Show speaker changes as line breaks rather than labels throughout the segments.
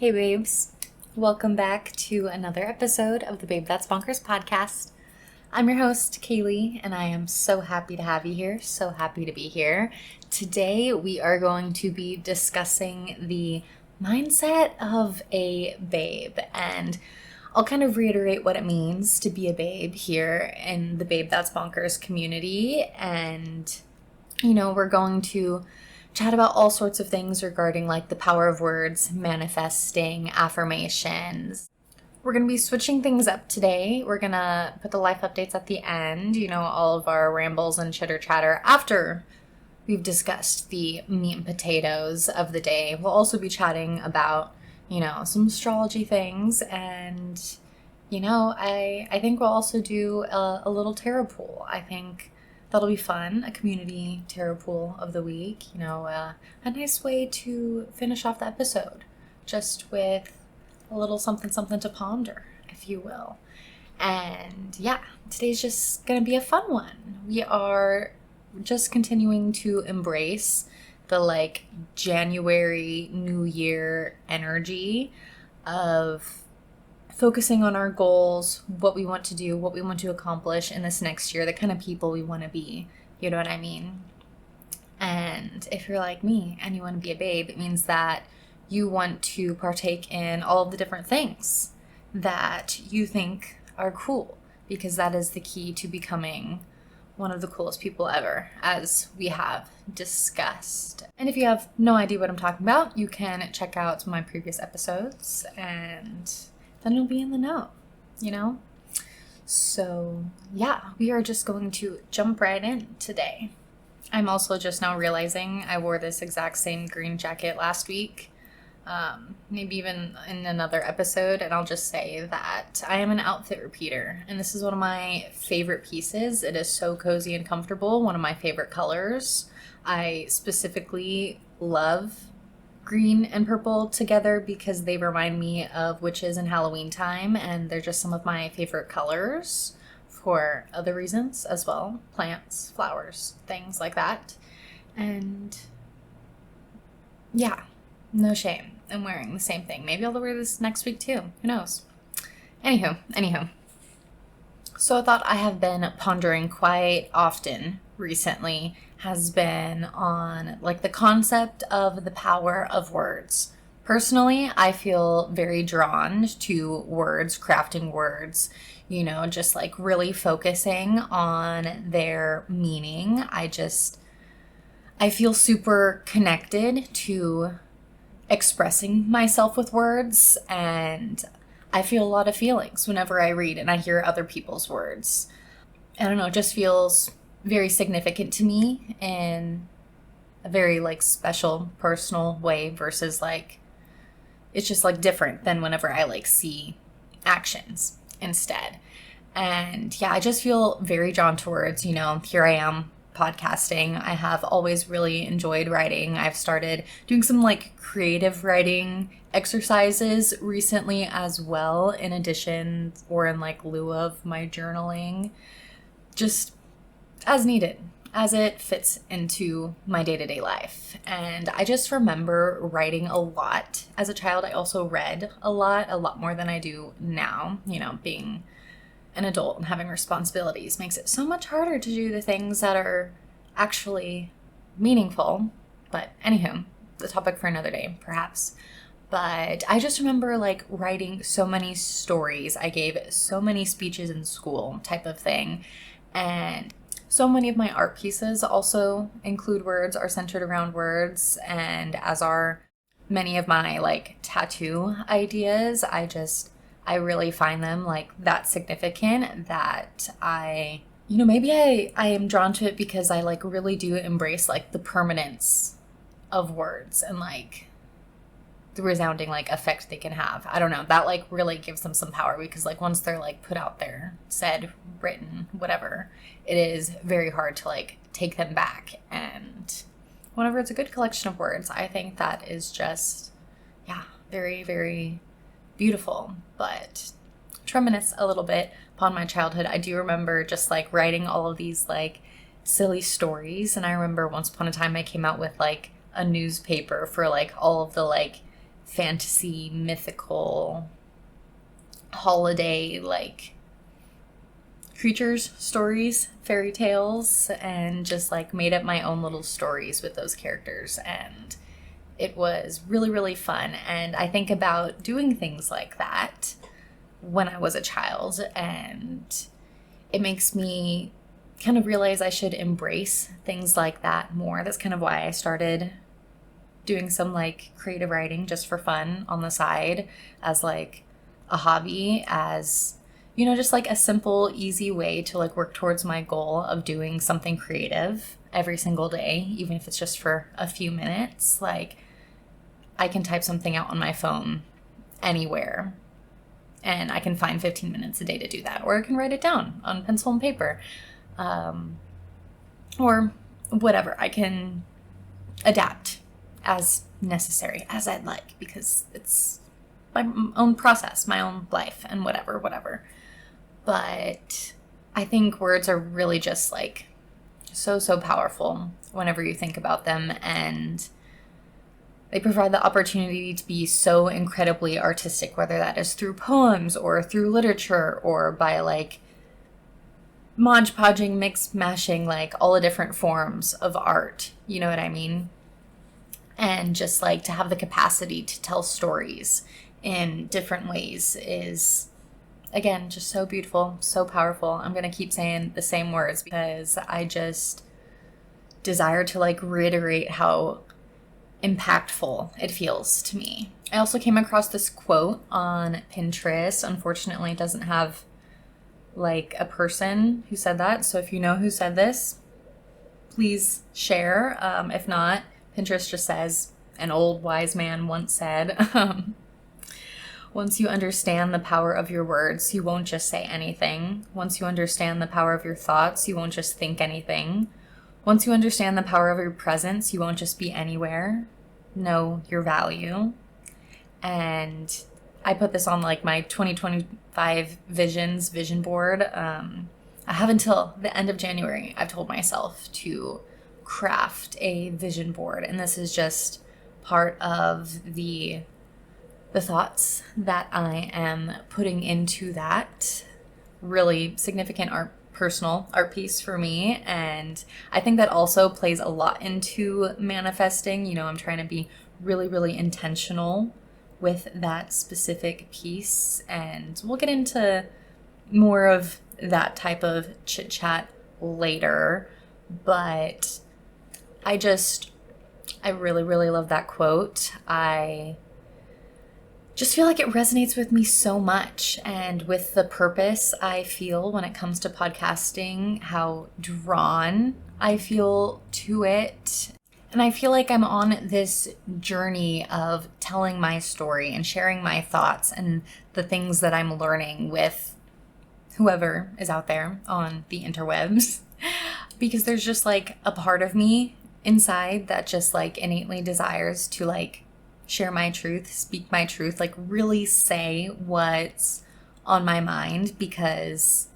Hey babes, welcome back to another episode of the Babe That's Bonkers podcast. I'm your host, Kaylee, and I am so happy to have you here, so happy to be here. Today we are going to be discussing the mindset of a babe, and I'll kind of reiterate what it means to be a babe here in the Babe That's Bonkers community, and we're going to chat about all sorts of things regarding like the power of words, manifesting, affirmations. We're going to be switching things up today. We're going to put the life updates at the end, all of our rambles and chitter chatter after we've discussed the meat and potatoes of the day. We'll also be chatting about, some astrology things, and, I think we'll also do a little tarot pool. I think that'll be fun, a community tarot pool of the week, a nice way to finish off the episode, just with a little something to ponder, if you will. And yeah, today's just gonna be a fun one. We are just continuing to embrace the January New Year energy of focusing on our goals, what we want to do, what we want to accomplish in this next year, the kind of people we want to be. You know what I mean? And if you're like me and you want to be a babe, it means that you want to partake in all of the different things that you think are cool, because that is the key to becoming one of the coolest people ever, as we have discussed. And if you have no idea what I'm talking about, you can check out my previous episodes and then you'll be in the know, So yeah, we are just going to jump right in today. I'm also just now realizing I wore this exact same green jacket last week, maybe even in another episode, and I'll just say that I am an outfit repeater, and this is one of my favorite pieces. It is so cozy and comfortable, one of my favorite colors. I specifically love green and purple together because they remind me of witches and Halloween time, and they're just some of my favorite colors for other reasons as well. Plants, flowers, things like that. And yeah, no shame in wearing the same thing. Maybe I'll wear this next week too. Who knows? Anywho. So a thought I have been pondering quite often recently has been on the concept of the power of words. Personally, I feel very drawn to words, crafting words, just really focusing on their meaning. I feel super connected to expressing myself with words, and I feel a lot of feelings whenever I read and I hear other people's words. I don't know, it just feels very significant to me in a very special personal way versus it's just different than whenever I see actions instead. And yeah, I just feel very drawn to words. Here I am podcasting. I have always really enjoyed writing. I've started doing some creative writing exercises recently as well, in addition or in lieu of my journaling, just as needed, as it fits into my day-to-day life. And I just remember writing a lot. As a child, I also read a lot more than I do now. Being an adult and having responsibilities makes it so much harder to do the things that are actually meaningful. But anywho, the topic for another day, perhaps. But I just remember writing so many stories. I gave so many speeches in school, type of thing. And so many of my art pieces also include words, are centered around words, and as are many of my tattoo ideas. I really find them that significant that maybe I am drawn to it because I really do embrace the permanence of words and the resounding effect they can have. I don't know, that really gives them some power, because once they're put out there, said, written, whatever, it is very hard to take them back. And whenever it's a good collection of words, I think that is just very, very beautiful. But to reminisce a little bit upon my childhood, I do remember just writing all of these silly stories. And I remember once upon a time I came out with a newspaper for all of the fantasy, mythical, holiday, like creatures, stories, fairy tales, and just like made up my own little stories with those characters. And it was really, really fun. And I think about doing things like that when I was a child, and it makes me kind of realize I should embrace things like that more. That's kind of why I started doing some like creative writing just for fun on the side, as like a hobby, as just like a simple, easy way to like work towards my goal of doing something creative every single day, even if it's just for a few minutes. Like, I can type something out on my phone anywhere, and I can find 15 minutes a day to do that. Or I can write it down on pencil and paper, or whatever. I can adapt as necessary, as I'd like, because it's my own process, my own life, and whatever. But I think words are really just like so powerful whenever you think about them, and they provide the opportunity to be so incredibly artistic, whether that is through poems or through literature or by like Mod Podging, mix mashing, like all the different forms of art. You know what I mean? And just like to have the capacity to tell stories in different ways is, again, just so beautiful, so powerful. I'm going to keep saying the same words because I just desire to like reiterate how impactful it feels to me. I also came across this quote on Pinterest. Unfortunately, it doesn't have like a person who said that. So if you know who said this, please share. If not, Pinterest just says, an old wise man once said, once you understand the power of your words, you won't just say anything. Once you understand the power of your thoughts, you won't just think anything. Once you understand the power of your presence, you won't just be anywhere. Know your value. And I put this on like my 2025 vision board. I have until the end of January, I've told myself, to craft a vision board. And this is just part of the thoughts that I am putting into that really significant personal art piece for me. And I think that also plays a lot into manifesting. I'm trying to be really, really intentional with that specific piece. And we'll get into more of that type of chit chat later. But I really, really love that quote. I just feel like it resonates with me so much, and with the purpose I feel when it comes to podcasting, how drawn I feel to it. And I feel like I'm on this journey of telling my story and sharing my thoughts and the things that I'm learning with whoever is out there on the interwebs, because there's just like a part of me inside that just like innately desires to like share my truth, speak my truth, like really say what's on my mind, because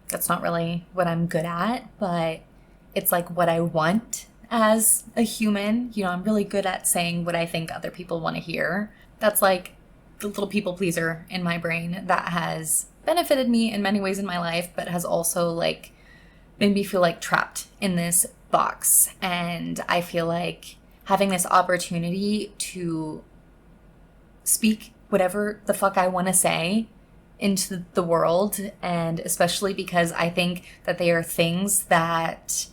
that's not really what I'm good at, but it's like what I want as a human. I'm really good at saying what I think other people want to hear. That's like the little people pleaser in my brain that has benefited me in many ways in my life, but has also like made me feel like trapped in this box. And I feel like having this opportunity to speak whatever the fuck I want to say into the world, and especially because I think that they are things that,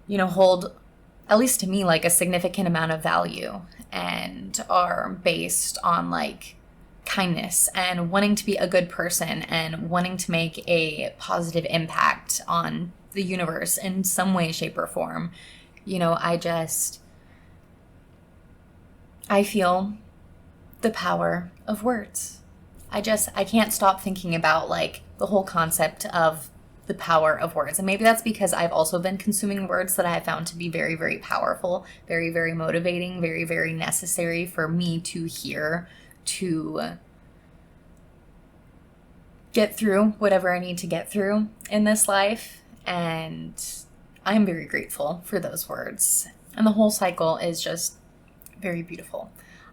hold, at least to me, like a significant amount of value, and are based on like kindness and wanting to be a good person and wanting to make a positive impact on the universe in some way, shape, or form. I feel the power of words. I can't stop thinking about like the whole concept of the power of words. And maybe that's because I've also been consuming words that I have found to be very, very powerful, very, very motivating, very, very necessary for me to hear, to get through whatever I need to get through in this life. And I'm very grateful for those words. And the whole cycle is just very beautiful.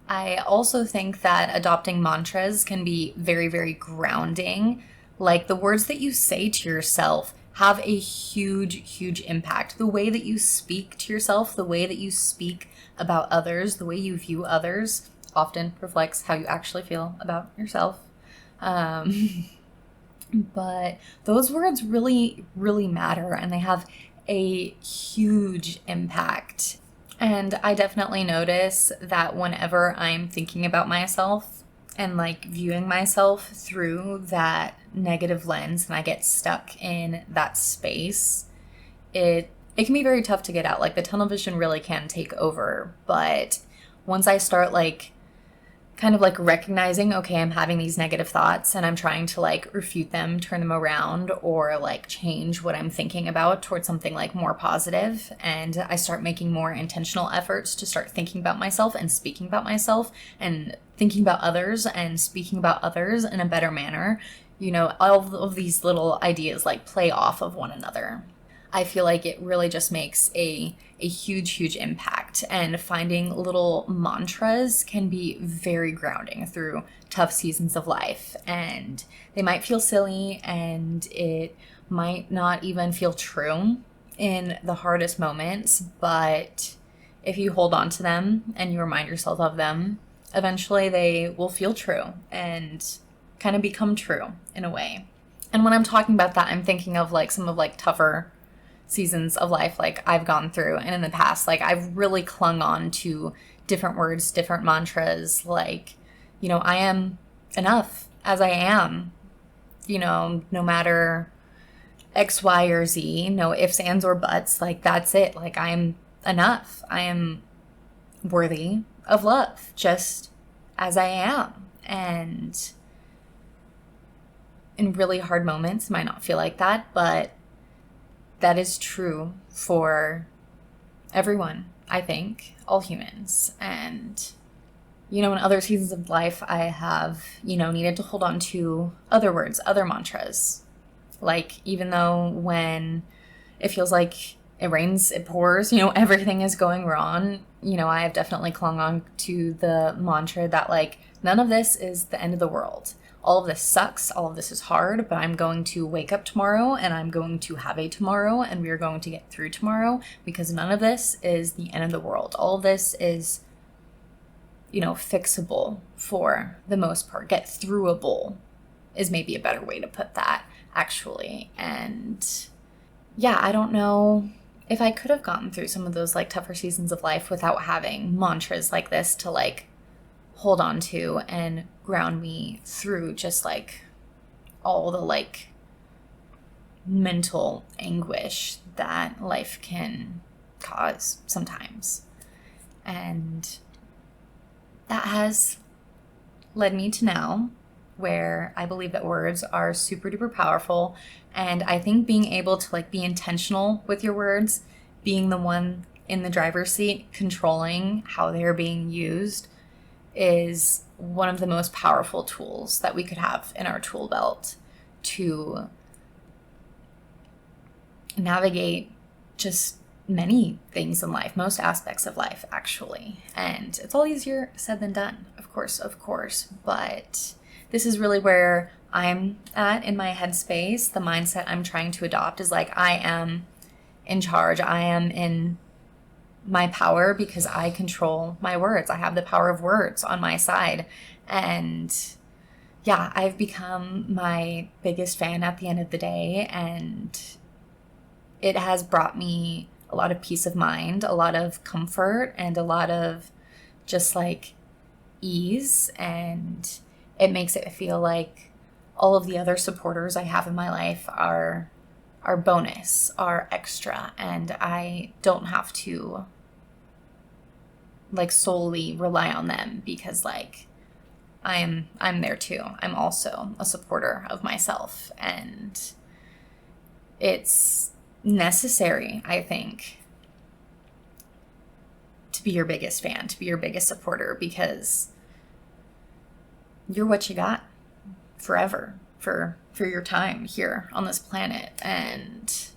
I also think that adopting mantras can be very, very grounding. Like the words that you say to yourself have a huge, huge impact. The way that you speak to yourself, the way that you speak about others, the way you view others often reflects how you actually feel about yourself. But those words really, really matter, and they have a huge impact. And I definitely notice that whenever I'm thinking about myself and like viewing myself through that negative lens and I get stuck in that space, it can be very tough to get out. Like the tunnel vision really can take over. But once I start like kind of like recognizing, okay, I'm having these negative thoughts and I'm trying to like refute them, turn them around, or like change what I'm thinking about towards something like more positive. And I start making more intentional efforts to start thinking about myself and speaking about myself and thinking about others and speaking about others in a better manner. You know, all of these little ideas like play off of one another. I feel like it really just makes a huge, huge impact. And finding little mantras can be very grounding through tough seasons of life. And they might feel silly and it might not even feel true in the hardest moments. But if you hold on to them and you remind yourself of them, eventually they will feel true and kind of become true in a way. And when I'm talking about that, I'm thinking of like some of like tougher seasons of life like I've gone through, and in the past like I've really clung on to different words, different mantras, like, you know, I am enough as I am, you know, no matter X, Y, or Z, no ifs, ands, or buts, like that's it, like I'm enough, I am worthy of love just as I am. And in really hard moments it might not feel like that, but that is true for everyone, I think, all humans. And, you know, in other seasons of life, I have, you know, needed to hold on to other words, other mantras. Like, even though when it feels like it rains, it pours, you know, everything is going wrong, you know, I have definitely clung on to the mantra that, like, none of this is the end of the world. All of this sucks, all of this is hard, but I'm going to wake up tomorrow and I'm going to have a tomorrow and we are going to get through tomorrow, because none of this is the end of the world. All of this is, you know, fixable for the most part. Get throughable is maybe a better way to put that, actually. And yeah, I don't know if I could have gotten through some of those like tougher seasons of life without having mantras like this to like hold on to and ground me through just like all the like mental anguish that life can cause sometimes. And that has led me to now where I believe that words are super duper powerful. And I think being able to like be intentional with your words, being the one in the driver's seat controlling how they're being used, is one of the most powerful tools that we could have in our tool belt to navigate just many things in life, most aspects of life, actually. And it's all easier said than done, of course. But this is really where I'm at in my headspace. The mindset I'm trying to adopt is like, I am in charge. I am in my power because I control my words. I have the power of words on my side. And yeah, I've become my biggest fan at the end of the day. And it has brought me a lot of peace of mind, a lot of comfort, and a lot of just like ease. And it makes it feel like all of the other supporters I have in my life are bonus, are extra. And I don't have to like solely rely on them, because like I'm there too. I'm also a supporter of myself, and it's necessary, I think, to be your biggest fan, to be your biggest supporter, because you're what you got forever for your time here on this planet, and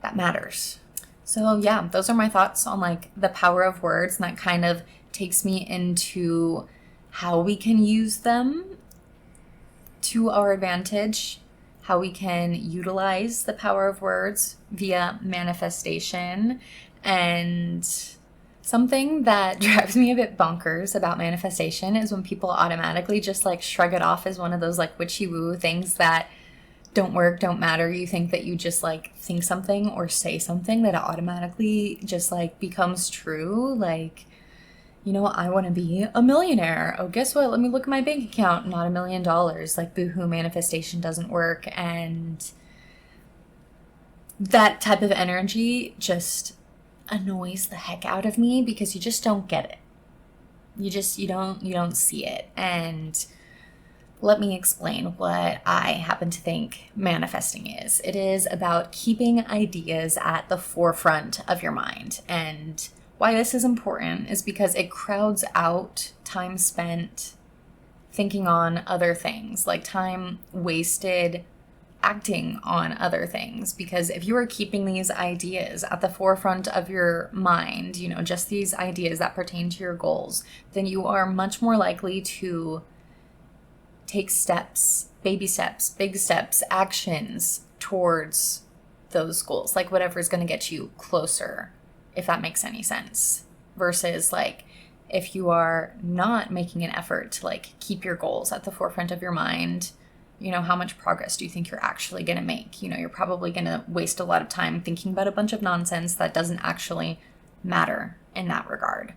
that matters. So yeah, those are my thoughts on like the power of words, and that kind of takes me into how we can use them to our advantage, how we can utilize the power of words via manifestation. And something that drives me a bit bonkers about manifestation is when people automatically just like shrug it off as one of those like witchy woo things that don't work, don't matter. You think that you just like think something or say something that automatically just like becomes true. Like, you know, I want to be a millionaire. Oh, guess what? Let me look at my bank account. Not $1 million. Like, boohoo, manifestation doesn't work. And that type of energy just annoys the heck out of me because you just don't get it. You don't see it. And let me explain what I happen to think manifesting is. It is about keeping ideas at the forefront of your mind. And why this is important is because it crowds out time spent thinking on other things, like time wasted acting on other things. Because if you are keeping these ideas at the forefront of your mind, you know, just these ideas that pertain to your goals, then you are much more likely to take steps, baby steps, big steps, actions towards those goals, like whatever is going to get you closer, if that makes any sense. Versus like if you are not making an effort to like keep your goals at the forefront of your mind, you know, how much progress do you think you're actually going to make? You know, you're probably going to waste a lot of time thinking about a bunch of nonsense that doesn't actually matter in that regard.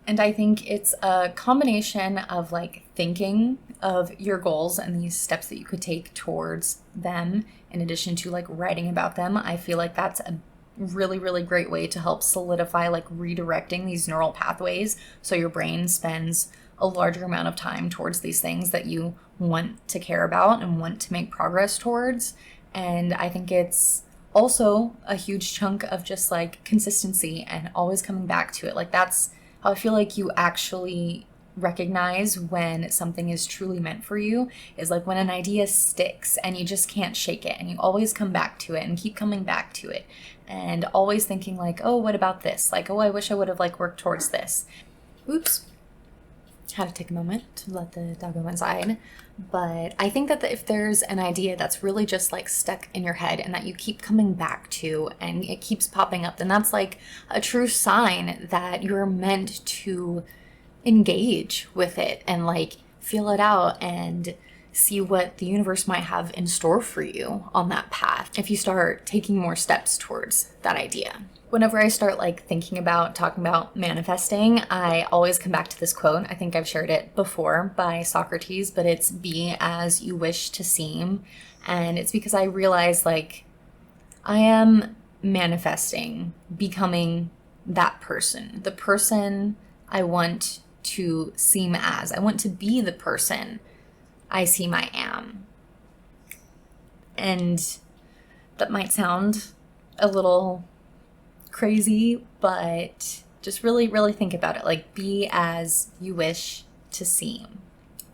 And I think it's a combination of like thinking of your goals and these steps that you could take towards them, in addition to like writing about them. I feel like that's a really, really great way to help solidify like redirecting these neural pathways so your brain spends a larger amount of time towards these things that you want to care about and want to make progress towards. And I think it's also a huge chunk of just like consistency and always coming back to it. Like that's how I feel like you actually recognize when something is truly meant for you, is like when an idea sticks and you just can't shake it and you always come back to it and keep coming back to it and always thinking like, oh, what about this? Like, oh, I wish I would have like worked towards this. Oops. Had to take a moment to let the dog go inside. But I think that if there's an idea that's really just like stuck in your head and that you keep coming back to and it keeps popping up, then that's like a true sign that you're meant to engage with it and like feel it out and see what the universe might have in store for you on that path if you start taking more steps towards that idea. Whenever I start like thinking about talking about manifesting, I always come back to this quote. I think I've shared it before by Socrates, but it's be as you wish to seem. And it's because I realize like I am manifesting becoming that person, the person I want to seem as. I want to be the person I seem I am. And that might sound a little crazy, but just really, really think about it. Like, be as you wish to seem.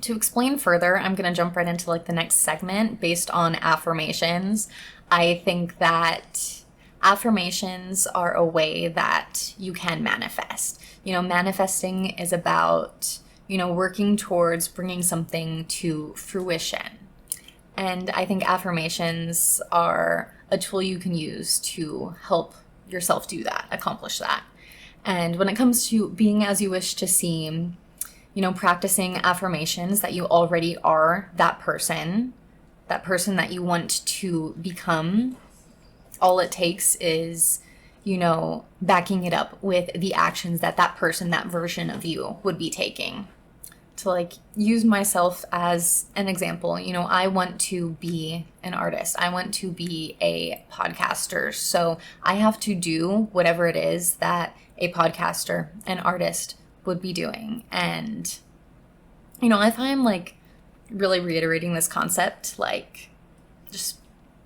To explain further, I'm going to jump right into like the next segment based on affirmations. I think that affirmations are a way that you can manifest. You know, manifesting is about, you know, working towards bringing something to fruition. And I think affirmations are a tool you can use to help yourself do that, accomplish that. And when it comes to being as you wish to seem, you know, practicing affirmations that you already are that person that you want to become, all it takes is, you know, backing it up with the actions that that person, that version of you would be taking. To like use myself as an example, you know, I want to be an artist. I want to be a podcaster. So I have to do whatever it is that a podcaster, an artist would be doing. And, you know, if I'm like really reiterating this concept, like just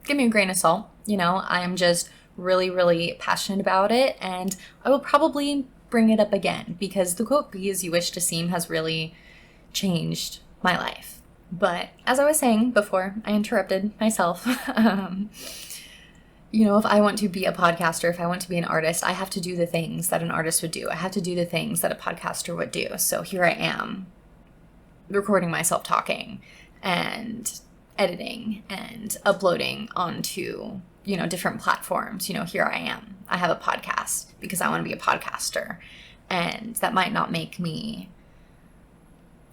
give me a grain of salt. You know, I'm just really, really passionate about it. And I will probably bring it up again because the quote, be as you wish to seem, has really changed my life. But as I was saying before I interrupted myself, if I want to be a podcaster, if I want to be an artist, I have to do the things that an artist would do. I have to do the things that a podcaster would do. So here I am, recording myself talking and editing and uploading onto, different platforms. Here I am. I have a podcast because I want to be a podcaster. And that might not make me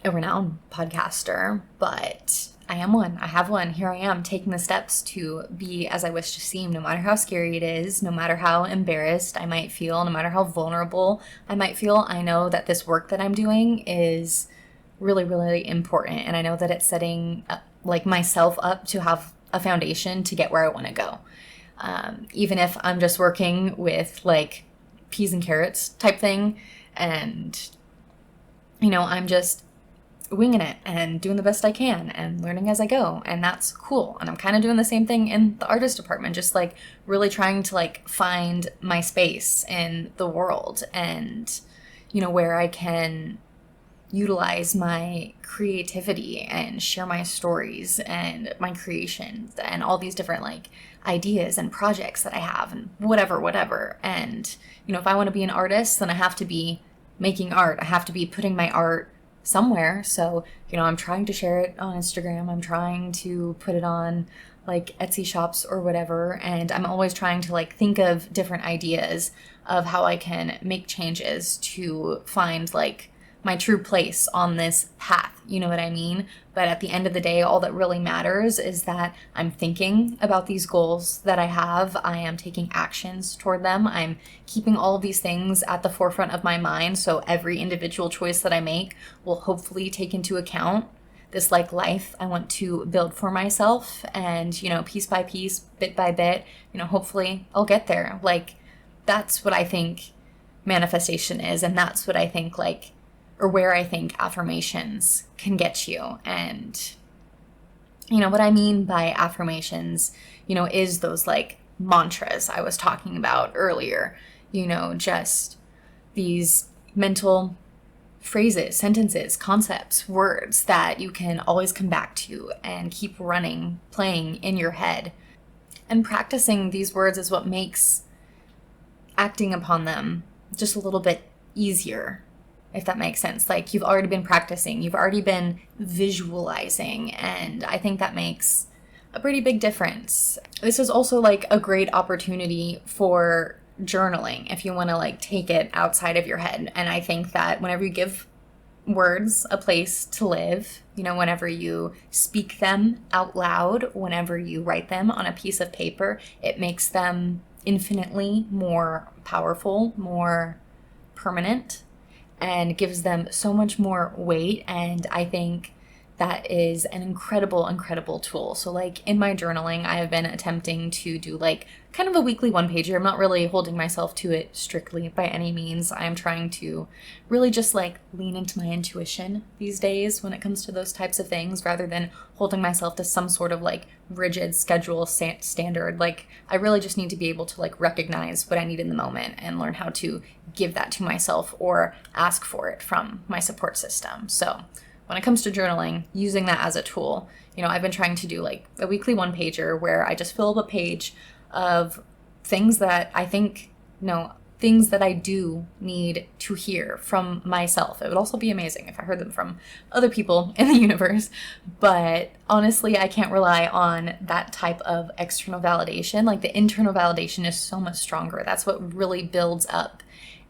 a renowned podcaster, but I am one. I have one. Here I am taking the steps to be as I wish to seem, no matter how scary it is, no matter how embarrassed I might feel, no matter how vulnerable I might feel. I know that this work that I'm doing is really, really important. And I know that it's setting myself up to have a foundation to get where I want to go. Even if I'm just working with peas and carrots type thing, and I'm just winging it and doing the best I can and learning as I go, and that's cool. And I'm kind of doing the same thing in the artist department, just really trying to find my space in the world, and where I can utilize my creativity and share my stories and my creations and all these different ideas and projects that I have and whatever. And if I want to be an artist, then I have to be making art. I have to be putting my art somewhere. So, I'm trying to share it on Instagram. I'm trying to put it on Etsy shops or whatever. And I'm always trying to think of different ideas of how I can make changes to find my true place on this path. You know what I mean? But at the end of the day, all that really matters is that I'm thinking about these goals that I have. I am taking actions toward them. I'm keeping all of these things at the forefront of my mind. So every individual choice that I make will hopefully take into account this life I want to build for myself. And, piece by piece, bit by bit, hopefully I'll get there. That's what I think manifestation is. And that's what I think or where I think affirmations can get you. And, what I mean by affirmations, is those mantras I was talking about earlier, just these mental phrases, sentences, concepts, words that you can always come back to and keep playing in your head. And practicing these words is what makes acting upon them just a little bit easier, if that makes sense. You've already been practicing, you've already been visualizing, and I think that makes a pretty big difference. This is also a great opportunity for journaling if you want to take it outside of your head. And I think that whenever you give words a place to live, whenever you speak them out loud, whenever you write them on a piece of paper, it makes them infinitely more powerful, more permanent, and gives them so much more weight. And I think that is an incredible tool. So in my journaling, I have been attempting to do kind of a weekly one-pager. I'm not really holding myself to it strictly by any means. I am trying to really just lean into my intuition these days when it comes to those types of things, rather than holding myself to some sort of rigid schedule standard. I really just need to be able to recognize what I need in the moment and learn how to give that to myself or ask for it from my support system. So when it comes to journaling, using that as a tool, I've been trying to do a weekly one-pager where I just fill up a page of things that I think, things that I do need to hear from myself. It would also be amazing if I heard them from other people in the universe. But honestly, I can't rely on that type of external validation. The internal validation is so much stronger. That's what really builds up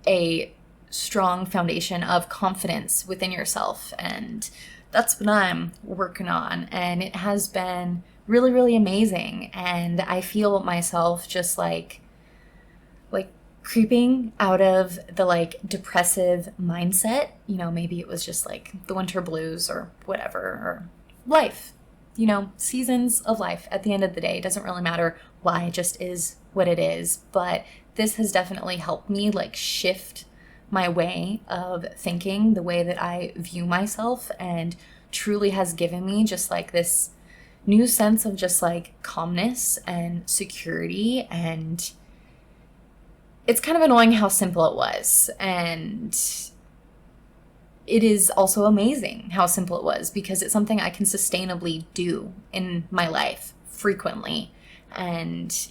a strong foundation of confidence within yourself. And that's what I'm working on. And it has been really, really amazing. And I feel myself just creeping out of the depressive mindset. Maybe it was just the winter blues or whatever, or life, seasons of life. At the end of the day, it doesn't really matter why, it just is what it is. But this has definitely helped me shift my way of thinking, the way that I view myself, and truly has given me just this new sense of just calmness and security. And it's kind of annoying how simple it was, and it is also amazing how simple it was, because it's something I can sustainably do in my life frequently. And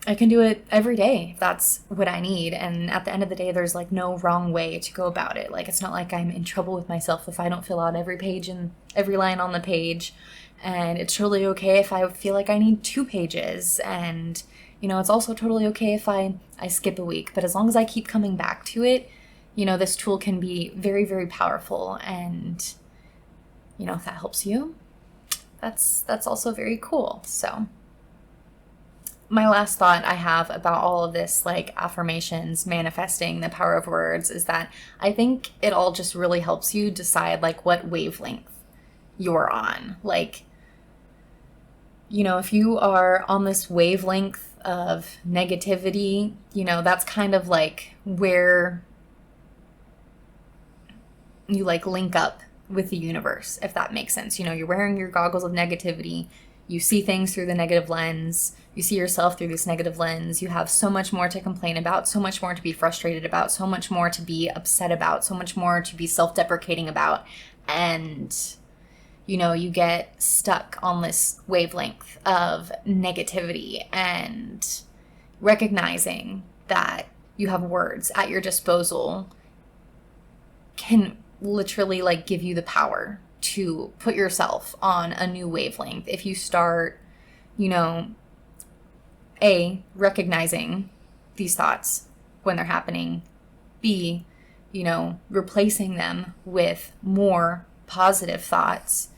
I can do it every day if that's what I need. And at the end of the day, there's like no wrong way to go about it. Like, it's not like I'm in trouble with myself if I don't fill out every page and every line on the page. And it's totally okay if I feel like I need 2 pages. And, it's also totally okay if I skip a week. But as long as I keep coming back to it, this tool can be very, very powerful. And, if that helps you, that's also very cool. So my last thought I have about all of this, like affirmations, manifesting, the power of words, is that I think it all just really helps you decide like what wavelength you're on. Like, if you are on this wavelength of negativity, that's kind of like where you like link up with the universe, if that makes sense. You're wearing your goggles of negativity. You see things through the negative lens. You see yourself through this negative lens. You have so much more to complain about, so much more to be frustrated about, so much more to be upset about, so much more to be self-deprecating about. And, you get stuck on this wavelength of negativity, and recognizing that you have words at your disposal can literally like give you the power to put yourself on a new wavelength. If you start, A, recognizing these thoughts when they're happening, B, replacing them with more positive thoughts,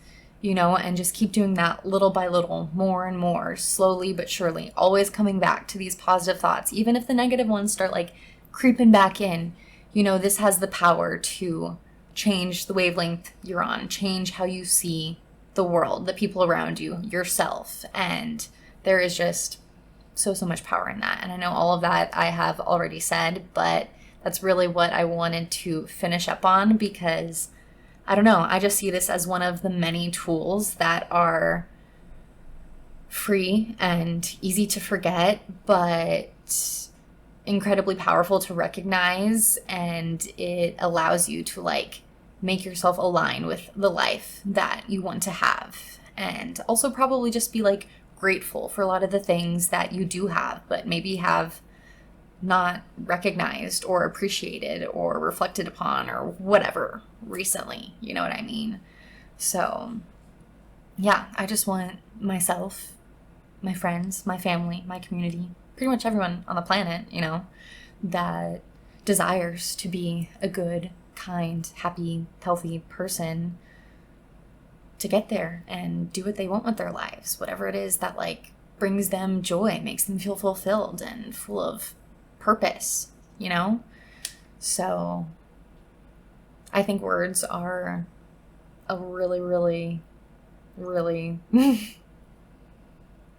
and just keep doing that little by little, more and more, slowly but surely, always coming back to these positive thoughts. Even if the negative ones start like creeping back in, this has the power to change the wavelength you're on, change how you see the world, the people around you, yourself. And there is just so much power in that. And I know all of that I have already said, but that's really what I wanted to finish up on, because I don't know, I just see this as one of the many tools that are free and easy to forget, but incredibly powerful to recognize. And it allows you to like make yourself align with the life that you want to have, and also probably just be like grateful for a lot of the things that you do have, but maybe have not recognized or appreciated or reflected upon or whatever recently. You know what I mean? So yeah, I just want myself, my friends, my family, my community, pretty much everyone on the planet, that desires to be a good, kind, happy, healthy person, to get there and do what they want with their lives, whatever it is that like brings them joy, makes them feel fulfilled and full of purpose, So I think words are a really, really, really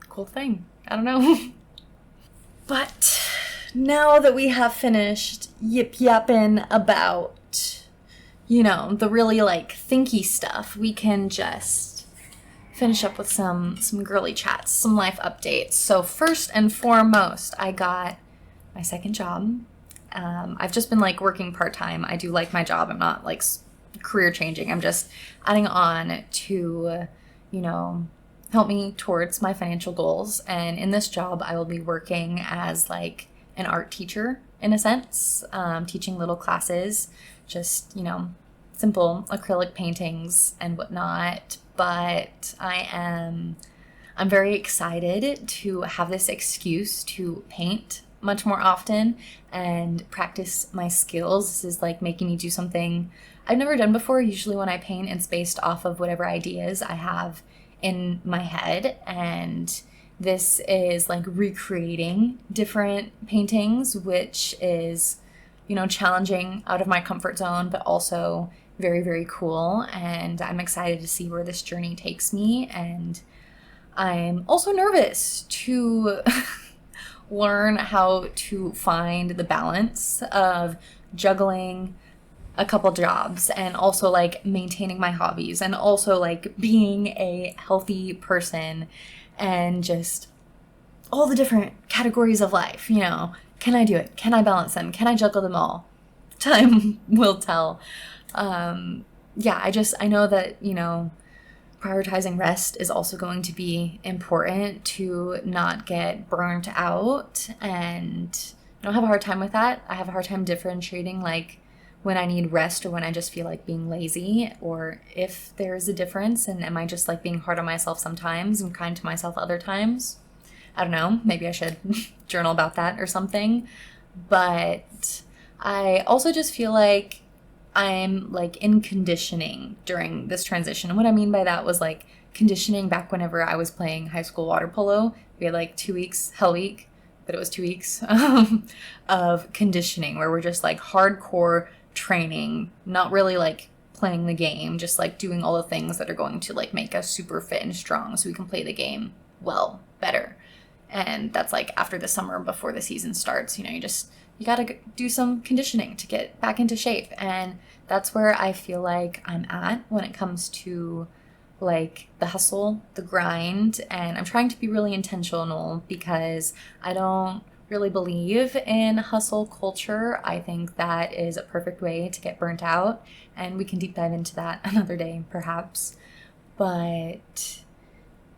cool thing. I don't know. But now that we have finished yip-yapping about, the really like thinky stuff, we can just finish up with some girly chats, some life updates. So first and foremost, I got my second job. I've just been like working part-time. I do like my job. I'm not like career changing. I'm just adding on to, help me towards my financial goals. And in this job, I will be working as like an art teacher in a sense, teaching little classes, just, simple acrylic paintings and whatnot. But I'm very excited to have this excuse to paint much more often and practice my skills. This is like making me do something I've never done before. Usually when I paint, it's based off of whatever ideas I have in my head, and this is like recreating different paintings, which is, challenging, out of my comfort zone, but also very, very cool. And I'm excited to see where this journey takes me. And I'm also nervous to learn how to find the balance of juggling a couple jobs and also like maintaining my hobbies and also like being a healthy person and just all the different categories of life. Can I do it? Can I balance them? Can I juggle them all? Time will tell. I know that, prioritizing rest is also going to be important to not get burnt out. And I don't have a hard time with that. I have a hard time differentiating like when I need rest or when I just feel like being lazy, or if there's a difference and am I just like being hard on myself sometimes and kind to myself other times. I don't know, maybe I should journal about that or something. But I also just feel like I'm like in conditioning during this transition. And what I mean by that was like conditioning back whenever I was playing high school water polo. We had like 2 weeks, Hell Week, but it was 2 weeks of conditioning where we're just like hardcore training, not really like playing the game, just like doing all the things that are going to like make us super fit and strong so we can play the game well, better. And that's like after the summer before the season starts, you gotta do some conditioning to get back into shape. And that's where I feel like I'm at when it comes to like the hustle, the grind. And I'm trying to be really intentional because I don't really believe in hustle culture. I think that is a perfect way to get burnt out, and we can deep dive into that another day perhaps. But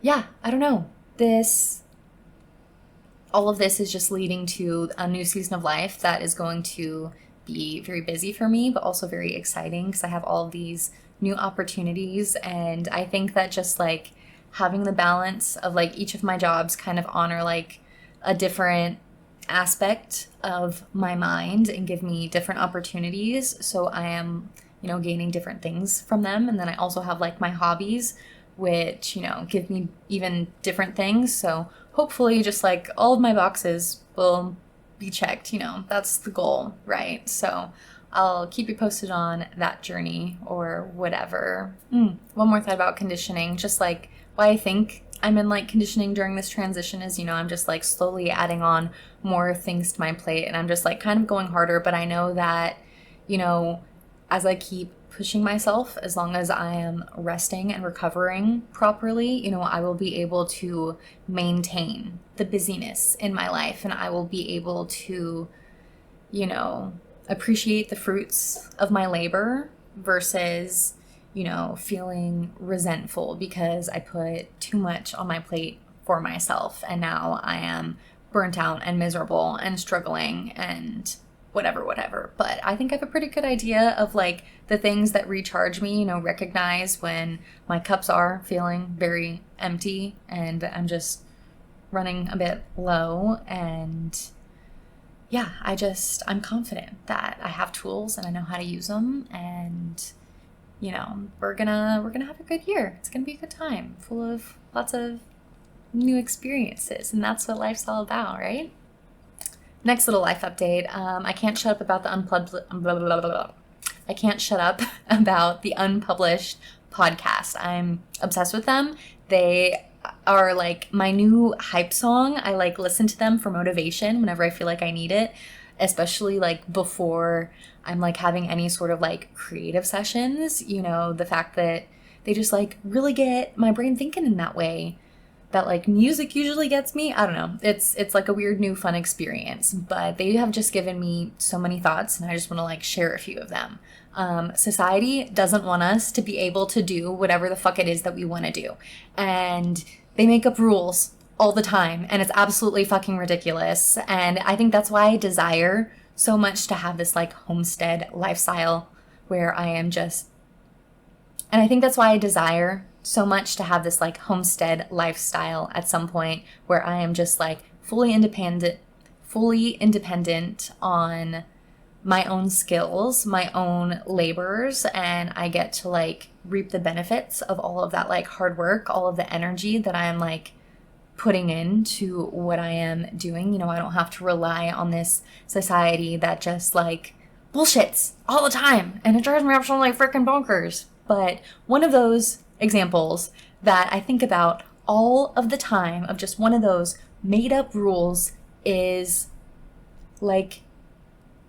yeah, I don't know. All of this is just leading to a new season of life that is going to be very busy for me, but also very exciting because I have all of these new opportunities. And I think that just like having the balance of like each of my jobs kind of honor like a different aspect of my mind and give me different opportunities. So I am, gaining different things from them. And then I also have like my hobbies, which, give me even different things. So hopefully just like all of my boxes will be checked, that's the goal, right? So I'll keep you posted on that journey or whatever. One more thought about conditioning, just like why I think I'm in like conditioning during this transition is, I'm just like slowly adding on more things to my plate and I'm just like kind of going harder. But I know that, as I keep pushing myself, as long as I am resting and recovering properly, I will be able to maintain the busyness in my life and I will be able to, appreciate the fruits of my labor versus, feeling resentful because I put too much on my plate for myself and now I am burnt out and miserable and struggling and whatever. But I think I have a pretty good idea of like the things that recharge me, recognize when my cups are feeling very empty and I'm just running a bit low. And yeah, I'm confident that I have tools and I know how to use them. And, we're gonna have a good year. It's gonna be a good time full of lots of new experiences. And that's what life's all about, right? Next little life update. I can't shut up about the unpublished podcast. I'm obsessed with them. They are like my new hype song. I like listen to them for motivation whenever I feel like I need it, especially like before I'm like having any sort of like creative sessions. The fact that they just like really get my brain thinking in that way that like music usually gets me. I don't know. It's like a weird new fun experience, but they have just given me so many thoughts and I just want to like share a few of them. Society doesn't want us to be able to do whatever the fuck it is that we want to do. And they make up rules all the time and it's absolutely fucking ridiculous. And I think that's why I desire so much to have this like homestead lifestyle where I am just, and I think that's why I desire so much to have this like homestead lifestyle at some point where I am just like fully independent on my own skills, my own labors, and I get to like reap the benefits of all of that like hard work, all of the energy that I am like putting into what I am doing. I don't have to rely on this society that just like bullshits all the time and it drives me absolutely freaking bonkers. But one of those examples that I think about all of the time of just one of those made up rules is like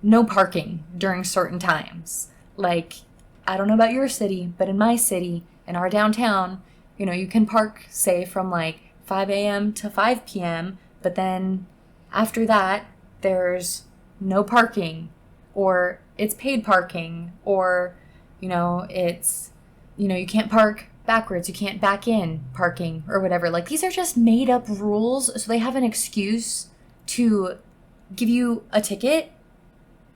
no parking during certain times. Like, I don't know about your city, but in my city, in our downtown, you can park, say, from like 5 a.m. to 5 p.m., but then after that, there's no parking, or it's paid parking, or, it's, you can't park backwards, you can't back in parking or whatever. Like, these are just made up rules so they have an excuse to give you a ticket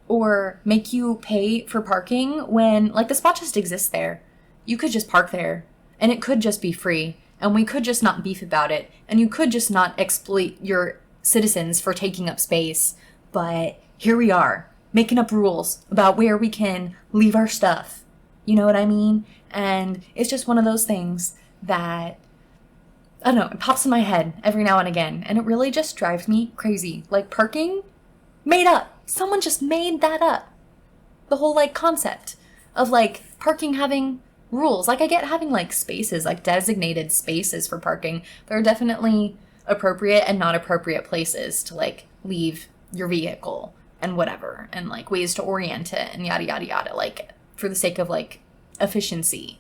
or make you pay for parking when, like, the spot just exists there. You could just park there and it could just be free and we could just not beef about it and you could just not exploit your citizens for taking up space. But here we are, making up rules about where we can leave our stuff. You know what I mean? And it's just one of those things that, I don't know, it pops in my head every now and again. And it really just drives me crazy. Like, parking, made up. Someone just made that up. The whole, like, concept of, like, parking having rules. Like, I get having, like, spaces, like, designated spaces for parking. There are definitely appropriate and not appropriate places to, like, leave your vehicle and whatever. And, like, ways to orient it and yada, yada, yada. Like, for the sake of, like, efficiency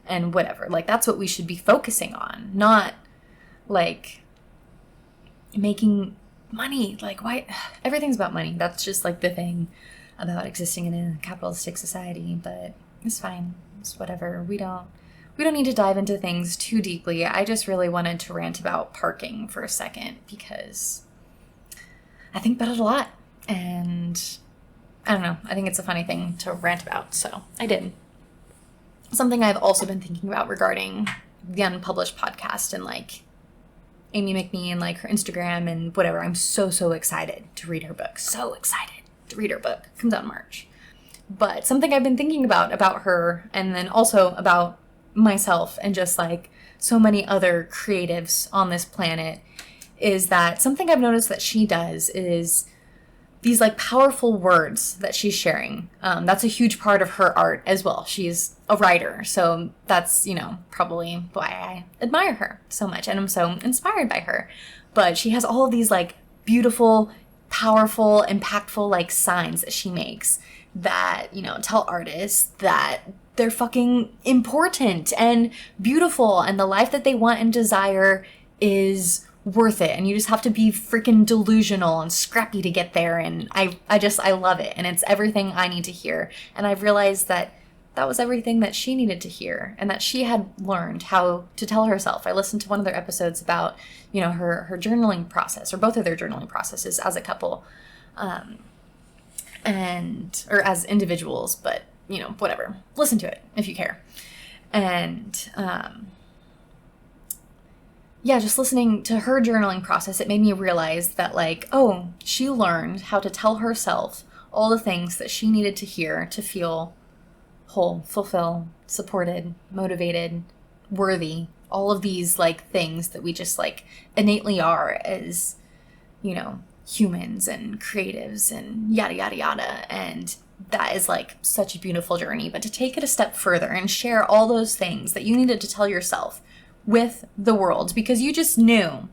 and whatever. Like, that's what we should be focusing on, not, like, making money. Like, why? Everything's about money. That's just, like, the thing about existing in a capitalistic society. But it's fine. It's whatever. We don't need to dive into things too deeply. I just really wanted to rant about parking for a second because I think about it a lot. And I don't know. I think it's a funny thing to rant about. So I did. Something I've also been thinking about regarding the Unpublished podcast and, like, Amy McNee and, like, her Instagram and whatever. I'm so excited to read her book. So excited to read her book. It comes out in March. But something I've been thinking about her, and then also about myself and just, like, so many other creatives on this planet, is that something I've noticed that she does is these, like, powerful words that she's sharing. That's a huge part of her art as well. She's a writer, so that's, you know, probably why I admire her so much and I'm so inspired by her. But she has all of these, like, beautiful, powerful, impactful, like, signs that she makes that, you know, tell artists that they're fucking important and beautiful and the life that they want and desire is worth it, and you just have to be freaking delusional and scrappy to get there. And I love it, and it's everything I need to hear. And I've realized that was everything that she needed to hear and that she had learned how to tell herself. I listened to one of their episodes about, you know, her journaling process, or both of their journaling processes as a couple, or as individuals, but, you know, whatever. Listen to it if you care. And yeah, just listening to her journaling process, it made me realize that, like, oh, she learned how to tell herself all the things that she needed to hear to feel whole, fulfilled, supported, motivated, worthy, all of these, like, things that we just, like, innately are as, you know, humans and creatives and yada, yada, yada. And that is, like, such a beautiful journey. But to take it a step further and share all those things that you needed to tell yourself with the world, because you just knew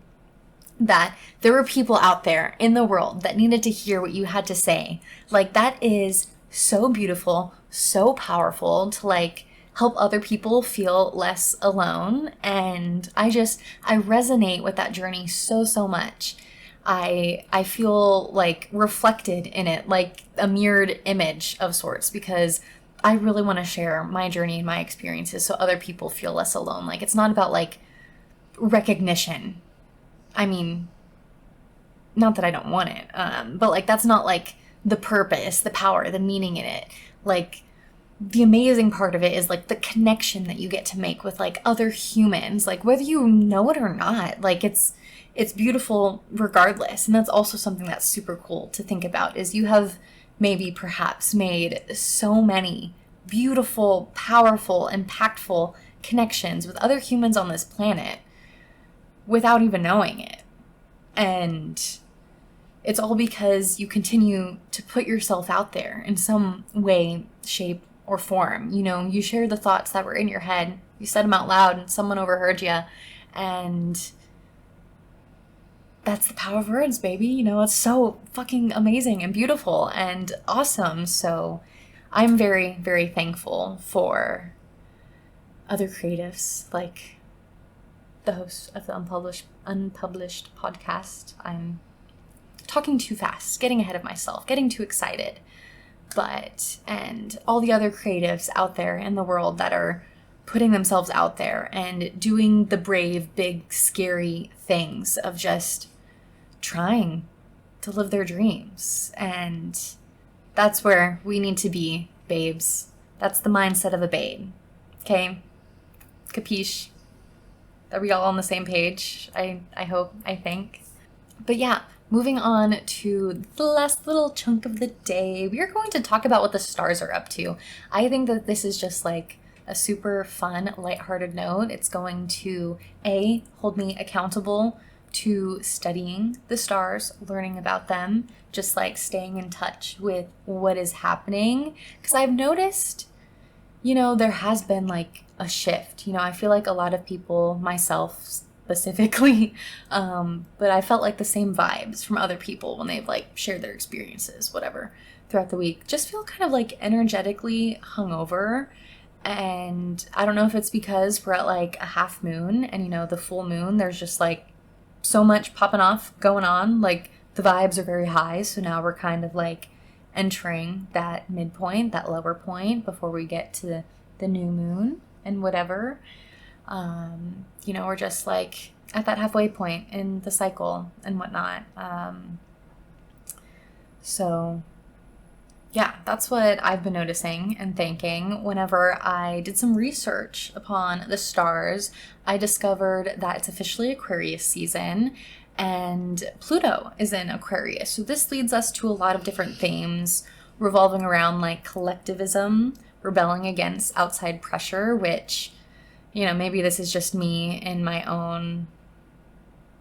that there were people out there in the world that needed to hear what you had to say. Like, that is so beautiful, so powerful to, like, help other people feel less alone. And I resonate with that journey so much. I feel, like, reflected in it, like a mirrored image of sorts, because I really want to share my journey and my experiences so other people feel less alone. Like, it's not about, like, recognition. I mean, not that I don't want it, but, like, that's not, like, the purpose, the power, the meaning in it. Like, the amazing part of it is, like, the connection that you get to make with, like, other humans, like, whether you know it or not. Like, it's beautiful regardless. And that's also something that's super cool to think about, is you have maybe perhaps made so many beautiful, powerful, impactful connections with other humans on this planet without even knowing it. And it's all because you continue to put yourself out there in some way, shape, or form. You know, you share the thoughts that were in your head, you said them out loud, and someone overheard you, and that's the power of words, baby. You know, it's so fucking amazing and beautiful and awesome. So I'm very, very thankful for other creatives, like the host of the unpublished podcast. I'm talking too fast, getting ahead of myself, getting too excited. And all the other creatives out there in the world that are putting themselves out there and doing the brave, big, scary things of just trying to live their dreams. And that's where we need to be, babes. That's the mindset of a babe. Okay? Capiche? Are we all on the same page? I hope, I think. But yeah, moving on to the last little chunk of the day, we are going to talk about what the stars are up to. I think that this is just like a super fun, lighthearted note. It's going to, A, hold me accountable to studying the stars, learning about them, just like staying in touch with what is happening. Because I've noticed, there has been like a shift. I feel like a lot of people, myself specifically, but I felt like the same vibes from other people when they've like shared their experiences, whatever, throughout the week. Just feel kind of like energetically hungover. And I don't know if it's because we're at like a half moon and, the full moon, there's just like so much popping off going on. Like the vibes are very high. So now we're kind of like entering that midpoint, that lower point before we get to the new moon and whatever. We're just like at that halfway point in the cycle and whatnot. So yeah, that's what I've been noticing and thinking. Whenever I did some research upon the stars, I discovered that it's officially Aquarius season and Pluto is in Aquarius. So this leads us to a lot of different themes revolving around like collectivism, rebelling against outside pressure, which, maybe this is just me in my own,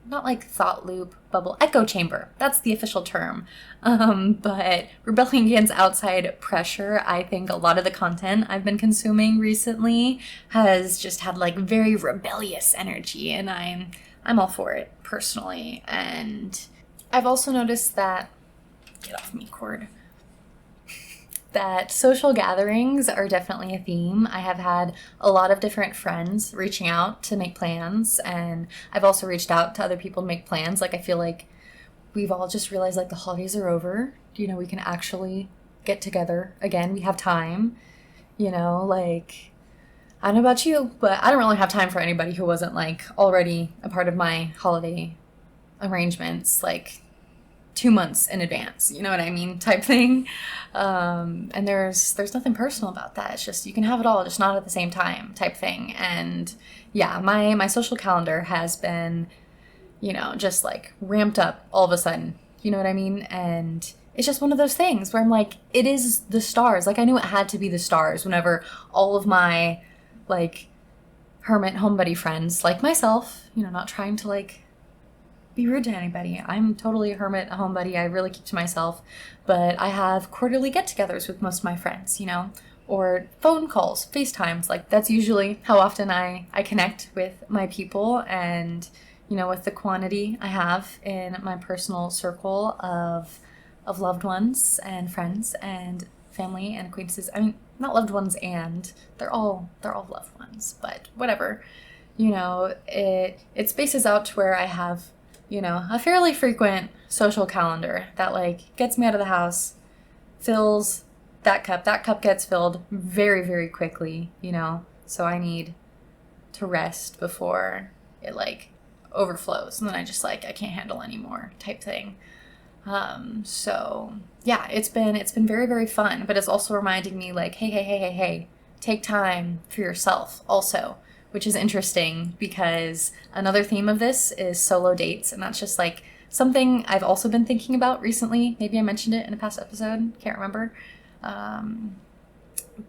not like thought loop, bubble, echo chamber. That's the official term. But rebelling against outside pressure, I think a lot of the content I've been consuming recently has just had like very rebellious energy, and I'm all for it personally. And I've also noticed that, get off me, cord, that social gatherings are definitely a theme. I have had a lot of different friends reaching out to make plans, and I've also reached out to other people to make plans. Like, I feel like we've all just realized like the holidays are over. We can actually get together again. We have time, like, I don't know about you, but I don't really have time for anybody who wasn't like already a part of my holiday arrangements, like 2 months in advance, you know what I mean, type thing. And there's nothing personal about that. It's just, you can have it all, just not at the same time, type thing. And yeah, my social calendar has been, just like ramped up all of a sudden, you know what I mean? And it's just one of those things where I'm like, it is the stars. Like, I knew it had to be the stars whenever all of my like hermit homebody friends, like myself, not trying to like be rude to anybody. I'm totally a hermit, a homebody. I really keep to myself, but I have quarterly get-togethers with most of my friends, or phone calls, FaceTimes. Like, that's usually how often I connect with my people, and with the quantity I have in my personal circle of loved ones and friends and family and acquaintances. I mean, not loved ones, and they're all loved ones, but whatever. It spaces out to where I have a fairly frequent social calendar that like gets me out of the house, fills that cup gets filled very, very quickly, so I need to rest before it like overflows, and then I just like, I can't handle anymore, type thing. So yeah, it's been very, very fun, but it's also reminding me like, hey, take time for yourself also, which is interesting because another theme of this is solo dates. And that's just like something I've also been thinking about recently. Maybe I mentioned it in a past episode. Can't remember.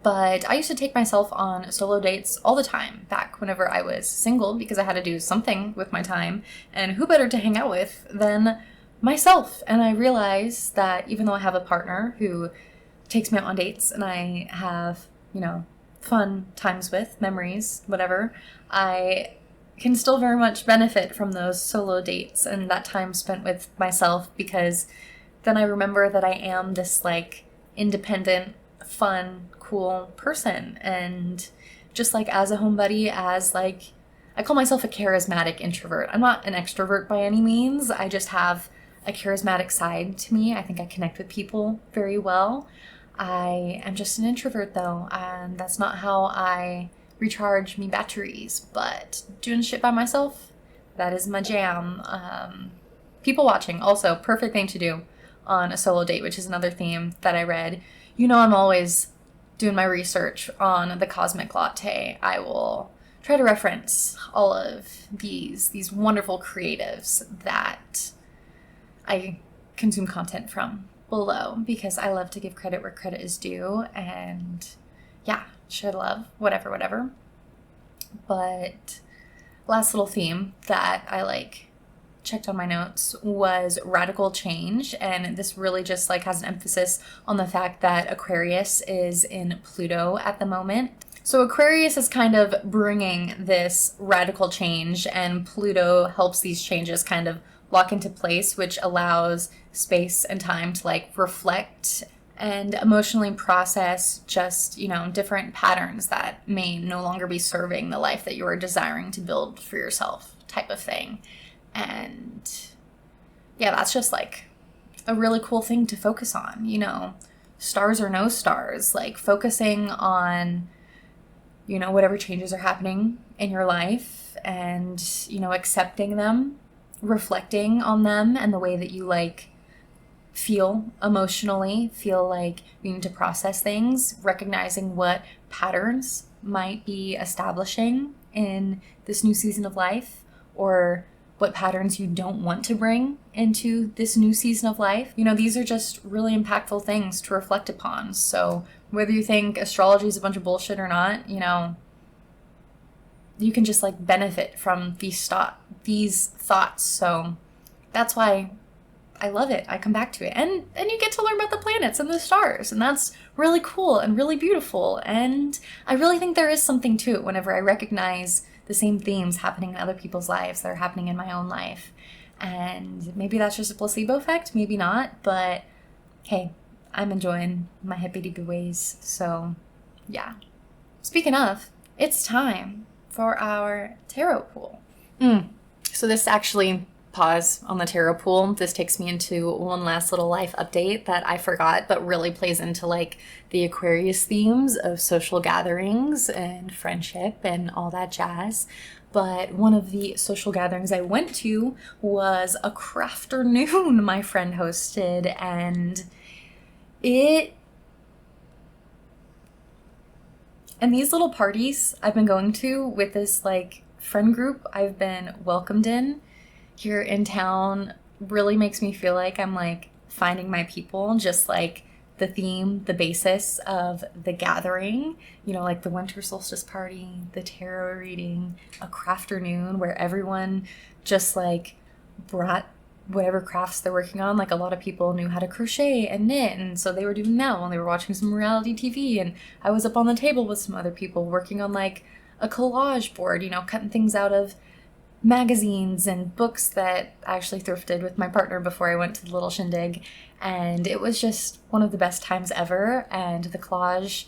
But I used to take myself on solo dates all the time back whenever I was single, because I had to do something with my time. And who better to hang out with than myself? And I realized that even though I have a partner who takes me out on dates and I have, fun times with, memories, whatever, I can still very much benefit from those solo dates and that time spent with myself, because then I remember that I am this like independent, fun, cool person. And just like as a homebody, as like, I call myself a charismatic introvert. I'm not an extrovert by any means. I just have a charismatic side to me. I think I connect with people very well. I am just an introvert though, and that's not how I recharge me batteries. But doing shit by myself, that is my jam. People watching, also perfect thing to do on a solo date, which is another theme that I read. You know, I'm always doing my research on the cosmic latte. I will try to reference all of these wonderful creatives that I consume content from below, because I love to give credit where credit is due, and yeah, share love, whatever. But last little theme that I checked on my notes was radical change, and this really just has an emphasis on the fact that Aquarius is in Pluto at the moment. So Aquarius is kind of bringing this radical change, and Pluto helps these changes kind of lock into place, which allows space and time to reflect and emotionally process just, different patterns that may no longer be serving the life that you are desiring to build for yourself, type of thing. And yeah, that's just a really cool thing to focus on, stars or no stars, focusing on, whatever changes are happening in your life, and, accepting them, reflecting on them and the way that you feel emotionally, feel like you need to process things, recognizing what patterns might be establishing in this new season of life, or what patterns you don't want to bring into this new season of life. These are just really impactful things to reflect upon. So whether you think astrology is a bunch of bullshit or not, you can just benefit from these thoughts. So that's why I love it. I come back to it. And you get to learn about the planets and the stars. And that's really cool and really beautiful. And I really think there is something to it whenever I recognize the same themes happening in other people's lives that are happening in my own life. And maybe that's just a placebo effect, maybe not. But hey, I'm enjoying my hippy-dippy ways. So yeah. Speaking of, it's time for our tarot pool. So this actually, pause on the tarot pool. This takes me into one last little life update that I forgot, but really plays into the Aquarius themes of social gatherings and friendship and all that jazz. But one of the social gatherings I went to was a crafternoon my friend hosted, and these little parties I've been going to with this friend group I've been welcomed in here in town really makes me feel like I'm finding my people, just the theme, the basis of the gathering, the winter solstice party, the tarot reading, a crafternoon where everyone just brought whatever crafts they're working on. A lot of people knew how to crochet and knit, and so they were doing that while they were watching some reality TV, and I was up on the table with some other people working on a collage board, cutting things out of magazines and books that I actually thrifted with my partner before I went to the little shindig. And it was just one of the best times ever, and the collage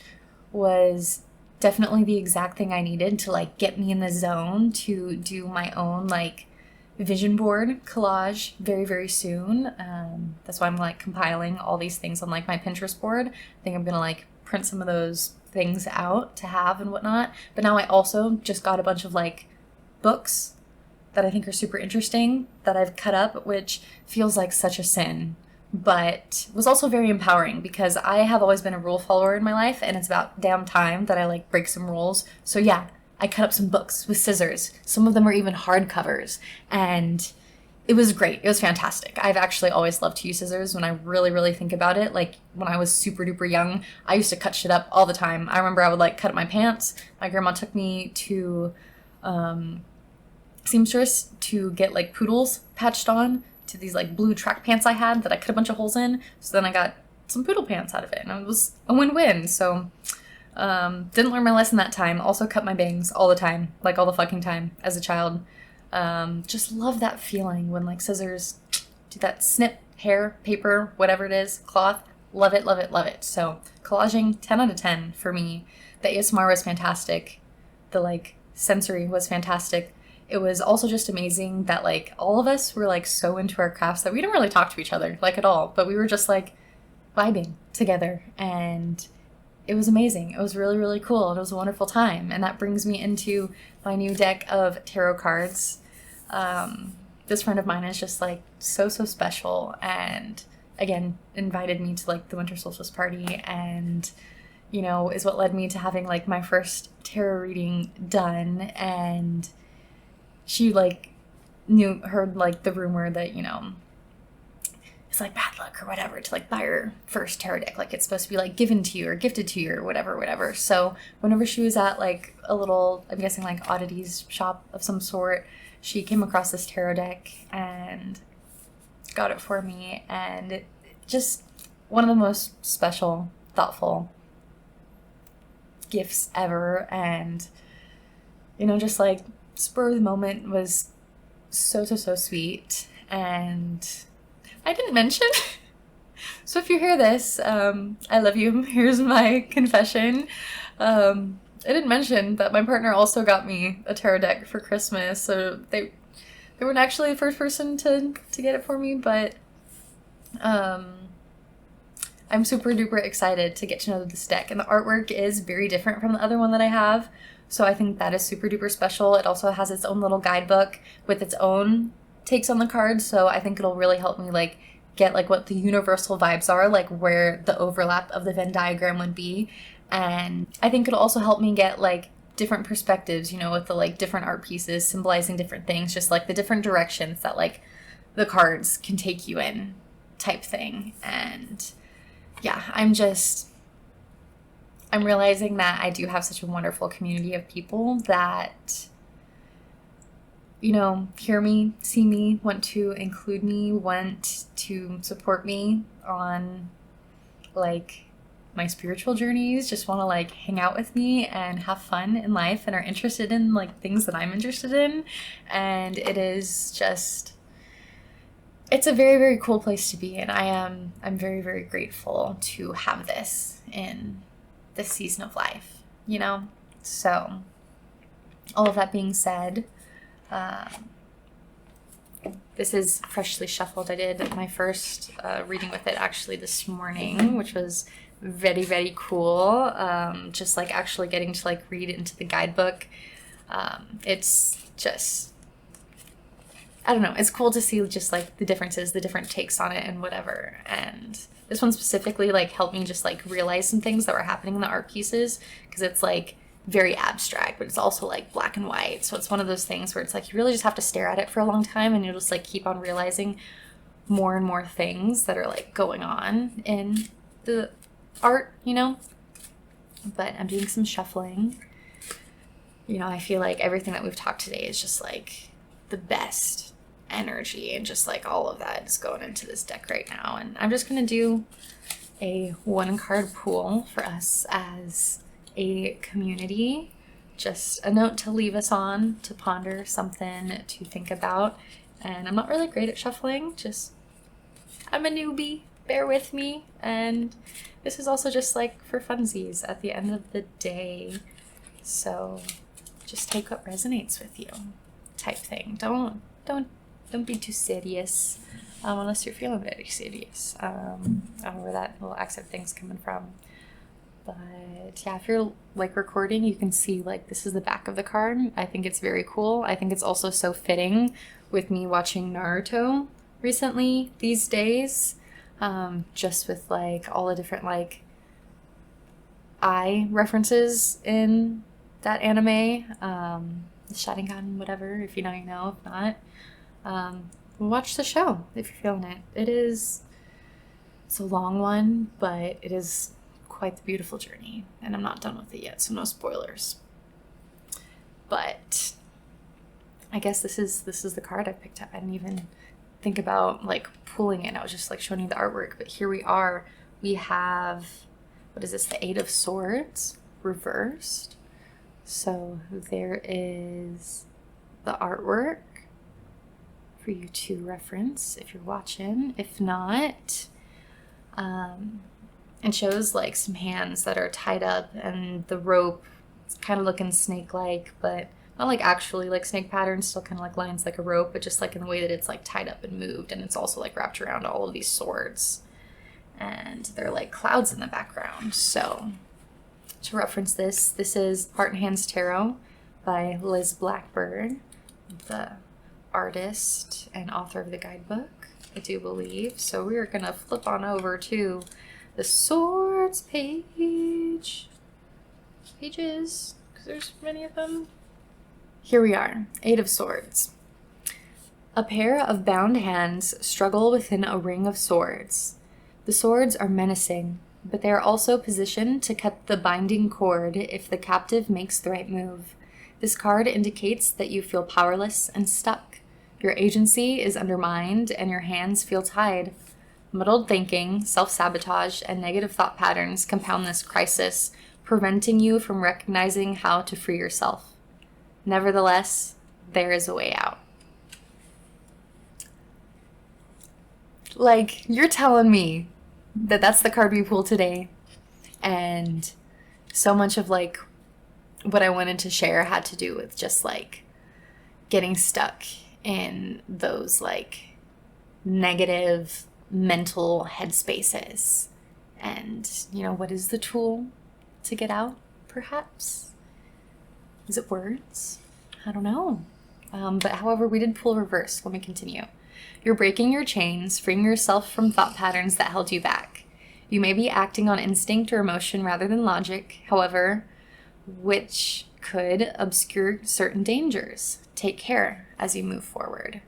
was definitely the exact thing I needed to get me in the zone to do my own vision board collage very, very soon. That's why I'm compiling all these things on my Pinterest board. I think I'm gonna print some of those things out to have and whatnot. But now I also just got a bunch of books that I think are super interesting that I've cut up, which feels like such a sin, but was also very empowering because I have always been a rule follower in my life, and it's about damn time that I break some rules. So yeah, I cut up some books with scissors. Some of them are even hardcovers, and it was great. It was fantastic. I've actually always loved to use scissors when I really, really think about it. When I was super duper young, I used to cut shit up all the time. I remember I would cut up my pants. My grandma took me to seamstress to get poodles patched on to these blue track pants I had that I cut a bunch of holes in. So then I got some poodle pants out of it, and it was a win-win. So didn't learn my lesson that time. Also cut my bangs all the time, all the fucking time as a child. Just love that feeling when scissors do that snip, hair, paper, whatever it is, cloth. Love it, love it, love it. So collaging, 10 out of 10 for me. The ASMR was fantastic. The sensory was fantastic. It was also just amazing that all of us were so into our crafts that we didn't really talk to each other at all, but we were just vibing together, and it was amazing. It was really, really cool. It was a wonderful time. And that brings me into my new deck of tarot cards. This friend of mine is just like so special, and again invited me to like the winter solstice party, and is what led me to having like my first tarot reading done. And she like heard like the rumor that it's like bad luck or whatever to like buy her first tarot deck, like it's supposed to be like given to you or gifted to you or whatever. So whenever she was at like a little, I'm guessing like oddities shop of some sort, she came across this tarot deck and got it for me, and it just one of the most special, thoughtful gifts ever. And just like spur of the moment was so sweet. And I didn't mention, so if you hear this, I love you. Here's my confession. I didn't mention that my partner also got me a tarot deck for Christmas, so they weren't actually the first person to get it for me, but I'm super duper excited to get to know this deck. And the artwork is very different from the other one that I have, so I think that is super duper special. It also has its own little guidebook with its own takes on the cards, so I think it'll really help me like get like what the universal vibes are, like where the overlap of the Venn diagram would be. And I think it'll also help me get like different perspectives, with the like different art pieces symbolizing different things, just like the different directions that like the cards can take you in type thing. And yeah, I'm realizing that I do have such a wonderful community of people that hear me, see me, want to include me, want to support me on like my spiritual journeys, just want to like hang out with me and have fun in life, and are interested in like things that I'm interested in. And it's a very, very cool place to be. And I'm very, very grateful to have this in this season of life, So all of that being said, this is freshly shuffled. I did my first reading with it actually this morning, which was very, very cool. Just like actually getting to like read into the guidebook. It's just, I don't know, it's cool to see just like the differences, the different takes on it and whatever. And this one specifically like helped me just like realize some things that were happening in the art pieces, because it's like very abstract, but it's also like black and white. So it's one of those things where it's like you really just have to stare at it for a long time, and you'll just like keep on realizing more and more things that are like going on in the art, But I'm doing some shuffling. I feel like everything that we've talked today is just like the best energy, and just like all of that is going into this deck right now. And I'm just gonna do a 1-card pool for us as a community, just a note to leave us on, to ponder, something to think about. And I'm not really great at shuffling, I'm a newbie, bear with me. And this is also just like for funsies at the end of the day, so just take what resonates with you type thing. Don't be too serious, unless you're feeling very serious. I don't know where that little accent thing's coming from. But yeah, if you're like recording, you can see like this is the back of the card. I think it's very cool. I think it's also so fitting with me watching Naruto recently these days, just with like all the different like eye references in that anime, the Sharingan, whatever. If you know, you know. If not, watch the show if you're feeling it. It's a long one, but it is quite the beautiful journey, and I'm not done with it yet, so no spoilers. But I guess this is the card I picked up. I didn't even think about like pulling it. I was just like showing you the artwork, but here we are. We have, what is this, the 8 of Swords reversed. So there is the artwork for you to reference if you're watching. If not, it shows like some hands that are tied up, and the rope is kind of looking snake-like, but not like actually like snake patterns, still kind of like lines like a rope, but just like in the way that it's like tied up and moved. And it's also like wrapped around all of these swords, and they're like clouds in the background. So to reference this, this is Heart and Hands Tarot by Liz Blackbird, the artist and author of the guidebook, I do believe. So we are going to flip on over to the Swords pages, because there's many of them. Here we are, 8 of Swords. A pair of bound hands struggle within a ring of swords. The swords are menacing, but they are also positioned to cut the binding cord if the captive makes the right move. This card indicates that you feel powerless and stuck. Your agency is undermined and your hands feel tied. Muddled thinking, self-sabotage, and negative thought patterns compound this crisis, preventing you from recognizing how to free yourself. Nevertheless, there is a way out. Like, you're telling me that that's the card we pulled today, and so much of like what I wanted to share had to do with just like getting stuck in those like negative mental headspaces. And, you know, what is the tool to get out, perhaps? Is it words? I don't know. But however, we did pull reverse. Let me continue. You're breaking your chains, freeing yourself from thought patterns that held you back. You may be acting on instinct or emotion rather than logic, however, which could obscure certain dangers. Take care as you move forward.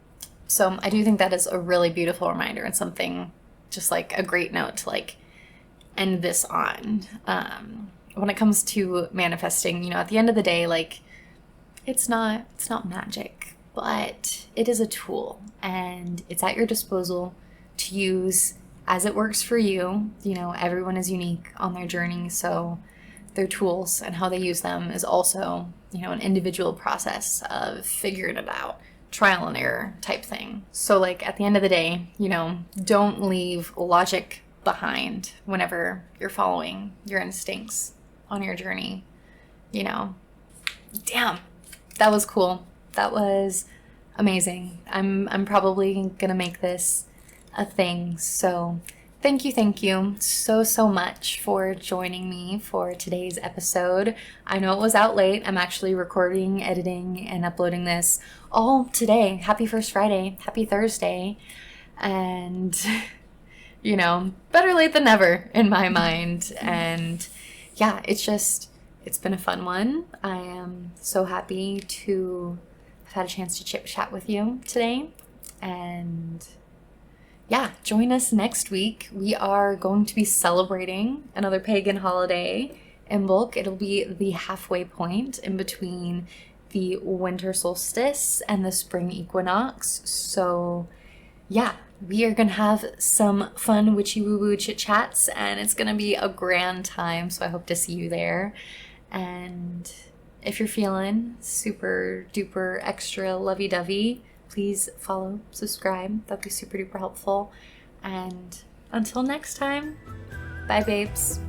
So I do think that is a really beautiful reminder and something just like a great note to like end this on. When it comes to manifesting, you know, at the end of the day, like it's not magic, but it is a tool and it's at your disposal to use as it works for you. You know, everyone is unique on their journey, so their tools and how they use them is also, you know, an individual process of figuring it out, trial and error type thing. So like at the end of the day, you know, don't leave logic behind whenever you're following your instincts on your journey. You know, damn, that was cool. That was amazing. I'm probably gonna make this a thing. So thank you so much for joining me for today's episode. I know it was out late. I'm actually recording, editing, and uploading this all today. Happy first Friday. Happy Thursday. And, you know, better late than never in my mind. And yeah, it's been a fun one. I am so happy to have had a chance to chit chat with you today. And yeah, join us next week. We are going to be celebrating another pagan holiday in bulk. It'll be the halfway point in between the winter solstice and the spring equinox. So yeah, we are going to have some fun witchy woo-woo chit-chats, and it's going to be a grand time. So I hope to see you there. And if you're feeling super duper extra lovey-dovey, please follow, subscribe. That'd be super duper helpful. And until next time, bye babes.